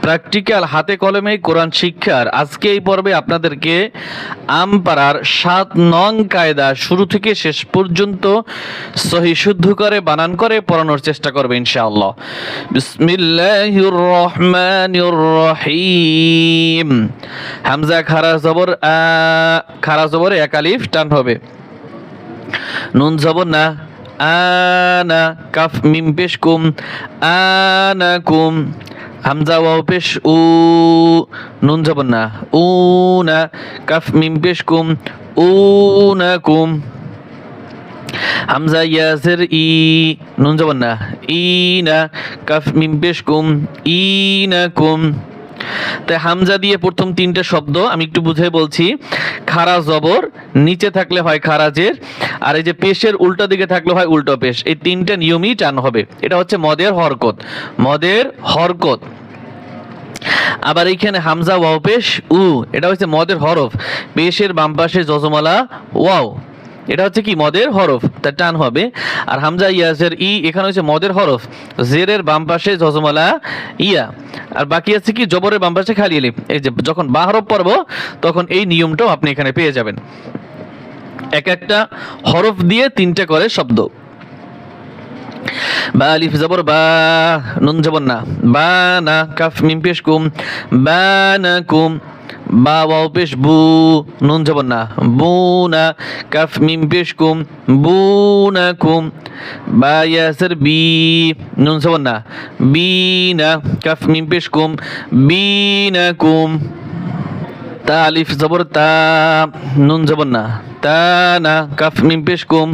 Practical হাতে কলমে কোরআন শিক্ষার আজকে এই পর্বে আপনাদেরকে আমপাড়ার ৭ নং কায়দা শুরু থেকে শেষ পর্যন্ত সহি শুদ্ধ করে বানান করে পড়ানোর চেষ্টা করবে ইনশাআল্লাহ। বিসমিল্লাহির রহমানির রহিম। হামজা খারা জবর আ, খারা জবর এক আলিফ টান হবে। নুন জবর না, আনা, কাফ মিম পেশ কুম, আনাকুম। হামজা ওয়াও পেশ উ, নুন জবর না, উনা, কাফ মিম পেশ কুম, উনাকুম। হামজা ইয়াজের ই, নুন জবর না, ইনা, কাফ মিম পেশ কুম, ইনাকুম। তাই হামজা দিয়ে প্রথম 3টে শব্দ আমি একটু বুঝে বলছি। খারা জবর নিচে থাকলে হয় খারাজের, আর এই যে পেশের উল্টো দিকে থাকলে হয় উল্টো পেশ। এই 3টে নিয়মই টান হবে। এটা হচ্ছে মদের হরকত, মদের হরকত। আবার এইখানে হামজা ওয়াও পেশ উ, এটা হচ্ছে মদের হরফ। পেশের বাম পাশে যজমালা ওয়াও, এটা হচ্ছে কি মদের হরফ, তার টান হবে। আর হামজা ইয়াজের ই, এখানে হচ্ছে মদের হরফ, জেরের বাম পাশে যজমালা ইয়া, আর বাকি আছে কি জবরের বাম পাশে খালি আলিফ। এই যে যখন বা হরফ পড়ব তখন এই নিয়মটাও আপনি এখানে পেয়ে যাবেন। এক একটা হরফ দিয়ে 3টে করে শব্দ। বা আলিফ জবর বা, নুন জবর না, বা না, কাফ মিম পেশ কুম, বানাকুম। বা ওয়াও পেশ বু, নুন জবর না, বুনা, কাফ মিম পেশ কুম, বুনাকুম। বা ইয়াসের বি, নুন জবর না, বিনা, কাফ মিম পেশ কুম, বিনাকুম। তা আলিফ জবর তা, নুন জবর না, তানা, কাফ মিম পেশ কুম,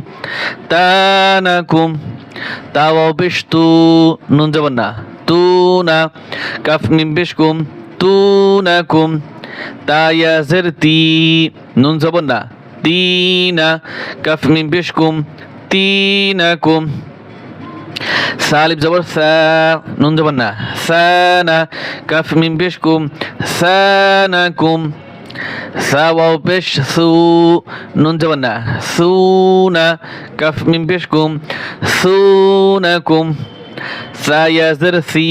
তানাকুম। তা ওয়াও পেশ তু, নুন জবর না, তুনা, কাফ মিম পেশ কুম, তুনাকুম। তা ইয়াজের তি, নুন জবর না, তিনা, কাফ মিম পেশ কুম, তিনাকুম। সালিফ জবর সা, নুন জবর না, সানা, কাফ মিম পেশ কুম, সানাকুম। সা ওয়াও পেশ সু, নুন জবর না, সুনা, কাফ মিম পেশ কুম, সুনাকুম। সা ইয়াজের সি,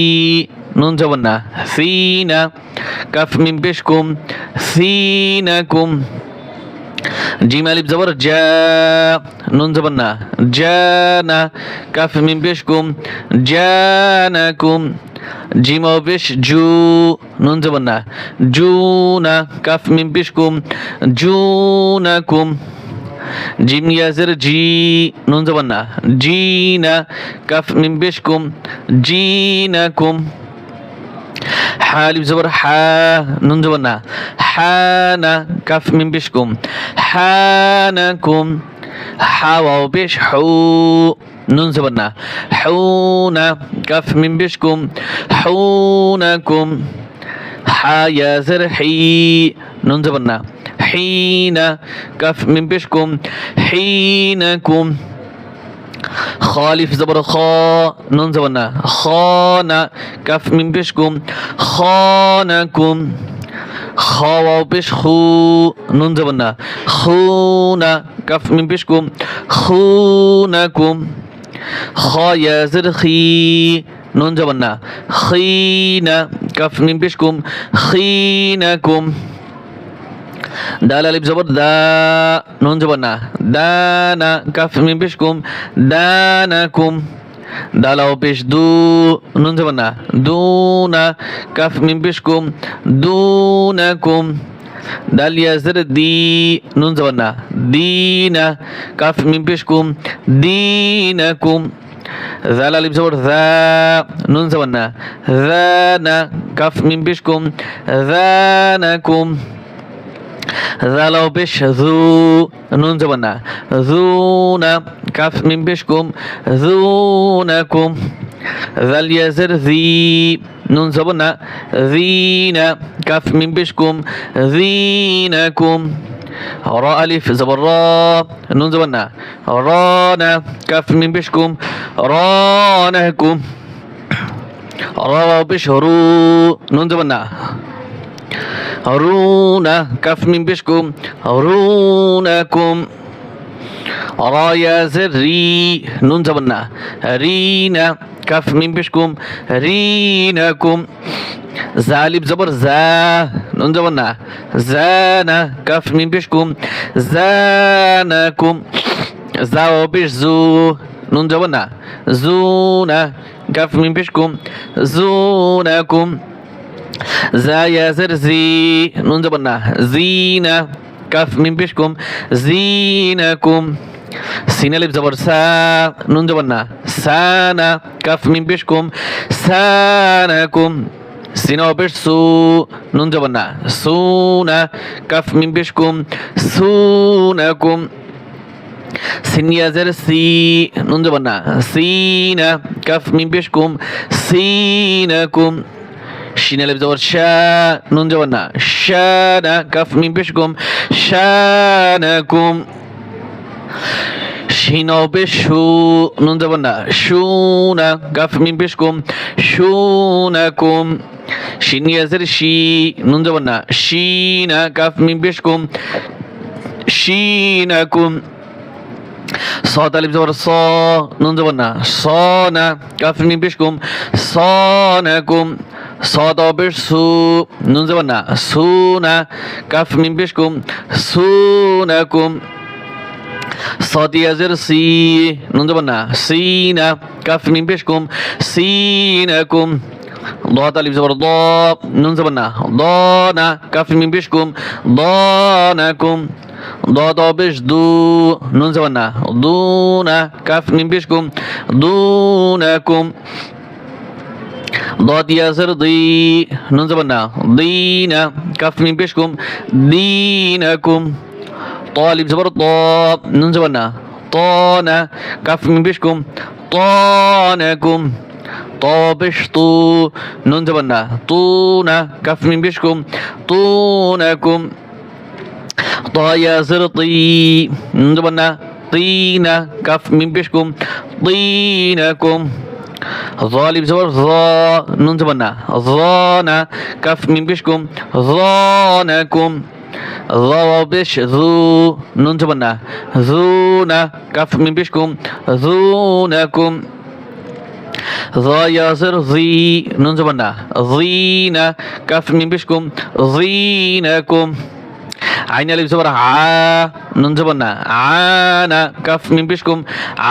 নুন জবর না, সিনা, কাফ মিম পেশ কুম, সিনাকুম। জিম আলিফ জবর জা, নুন জবর না, জানা, কাফ মিম পেশ কুম, জানাকুম। জিম ওয়াও পেশ জু, নুন জবর না, জুনা, কাফ মিম পেশ কুম, জুনাকুম। জিম ইয়াজের জি, নুন জবর না, জিনা, কাফ মিম পেশ কুম, জিনাকুম। হালিফ জবর হা, নুন জবর না, হানা, কাফ মিম পেশ কুম, হানাকুম। হা ওয়াও পেশ হু, নুন জবর না, হুনা, কাফ মিম পেশ কুম, হুনাকুম। হা ইয়াজের হি, নুন জবর না, হিনা, কাফ মিম পেশ কুম, হিনাকুম। খালিফ জবর খ, নুন জবর না, খানা, কাফ মিম পেশ কুম, খানাকুম। খ ওয়াও পেশ খু, নুন জবর না, খুনা, কাফ মিম পেশ কুম, খুনাকুম। খ ইয়াজের খি, নুন জবর না, খিনা, কাফ মিম পেশ কুম, খিনাকুম। দাল আলিফ জবর দা, নুন জবর না, দানা, কাফ মিম পেশ কুম, দানাকুম। দাল ওয়াও পেশ দু, নুন জবর না, দুনা, কাফ মিম পেশ কুম, দুনাকুম। দাল ইয়াজের দি, নুন জবর না, দিনা, কাফ মিম পেশ কুম, দিনাকুম। জাল আলিফ জবর যা, নুন জবর না, জানা, কাফ মিম পেশ কুম, জানাকুম। জাল ওয়াও পেশ জু, নুন জবর না, জুনা, কাফ মিম পেশ কুম, জুনাকুম। জাল ইয়াজের জি, নুন জবর না, জিনা, কাফ মিম পেশ কুম, জিনাকুম। রা আলিফ জবর রা, নুন জবর না, রানা, কাফ মিম পেশ কুম, রানাকুম। রা ওয়াও পেশ রু, নুন জবর না, রুনা, কাফ মিম পেশ কুম, রুনাকুম। রা ইয়াজের রি, নুন জবর না, রিনা, কাফ মিম পেশ কুম, রিনাকুম। জালিব জবর জা নুন জবর না জানা কাফ মিম পেশ কুম জানাকুম জাও পেশ জু নুন জবর না জুনা কাফ মিম পেশ কুম জুনাকুম জায়াজের জি নুন জবর না জিনা কাফ মিম পেশ কুম জিনাকুম সিন আলিফ জবর সা নুন জবর না সানা কাফ মিম পেশ কুম সানাকুম সিন পেশ সু নুন জবর না সুনা কাফ মিম পেশ কুম সুনাকুম সিনিয়াজের সি নুন জবর না সিনা কাফ মিম পেশ কুম সিনাকুম শিন আলিফ জবর শা নুন জবর না শানা কাফ মিম পেশ কুম শানাকুম শিন পেশ শু নুন জবর না শুনা কাফ মিম পেশ কুম শুনাকুম শিনিয়াজের শি নুন জবর না শিনা কাফ মিম পেশ কুম শিনাকুম صاد ألف زبر صا نون زبر نا صانا كاف ميم পেশ কুম صانكم صاد পেশ সু নুন زبر نا সুনা কাফ মিম পেশ কুম সুনাকুম صاد يزر سي نون زبر نا سينا كاف ميم পেশ কুম سينكم ضاد ألف زبر ضا نون زبر نا ضانا كاف ميم পেশ কুম ضانكم ضاد পেশ দু নুন জবর না দুনা কাফ মিম পেশ কুম দুনাকুম ضاد ইয়াজের দি নুন জবর না দিনা কাফ মিম পেশ কুম দিনাকুম طالب জবর ত নুন জবর না طانا কাফ মিম পেশ কুম طانكم طابش طو নুন জবর না তুনা কাফ মিম পেশ কুম তুনাকুম طايا زرطي نجبنا طينا كف من بيشكم طينكم ظالب زور ظا نجبنا ظانا كف من بيشكم ظانكم ضوابش ذو نجبنا ذونا كف من بيشكم ذونكم ضايا زر ذي نجبنا ذينا كف من بيشكم ذينكم আইন আলিফ জবর আ নুন জবর না আনা কাফ মিম পেশ কুম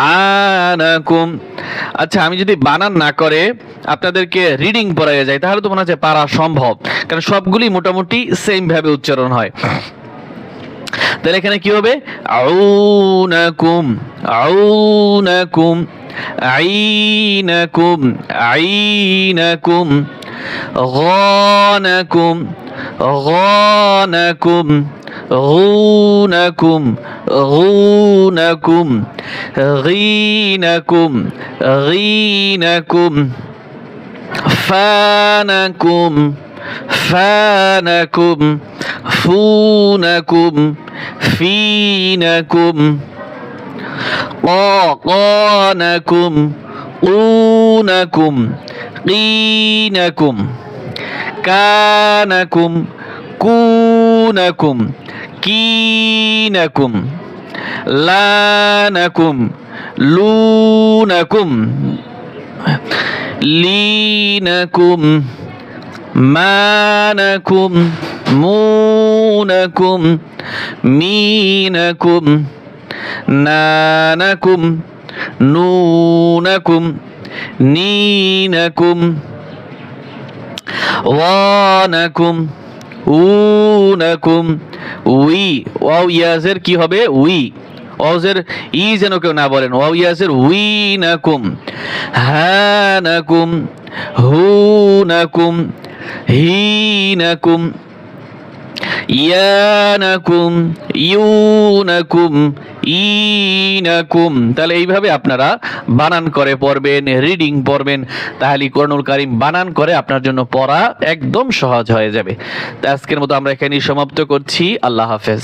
আনাকুম আচ্ছা আমি যদি বানান না করে আপনাদেরকে রিডিং পড়াইয়া যায় তাহলে তো মনে হচ্ছে পারা সম্ভব কারণ সবগুলি মোটামুটি সেম ভাবে উচ্চারণ হয় তাহলে এখানে কি হবে আউনাকুম আউনাকুম আইনাকুম আইনাকুম غانكم غانكم غونكم غونكم غينكم غينكم فانكم فانكم فونكم فينكم قانكم قونكم قينكم كانكم كونكم كينكم لانكم لونكم لينكم مانكم مونكم مينكم نانكم نونكم نينكم ওয়ানাকুম উনাকুম উই ওয়াও ইয়াজের কি হবে উই ওয়াজের ই যেন কেউ না বলেন ওয়াও ইয়াজের উইনাকুম হানাকুম হুনাকুম হিনাকুম ইয়ানাকুম ইউনাকুম ইনাকুম তাহলে এইভাবে আপনারা বানান করে পড়বেন রিডিং পড়বেন তাহলে কোরআনুল কারীম বানান করে আপনার জন্য পড়া একদম সহজ হয়ে যাবে তো আজকের মতো আমরা এখানেই সমাপ্ত করছি আল্লাহ হাফেজ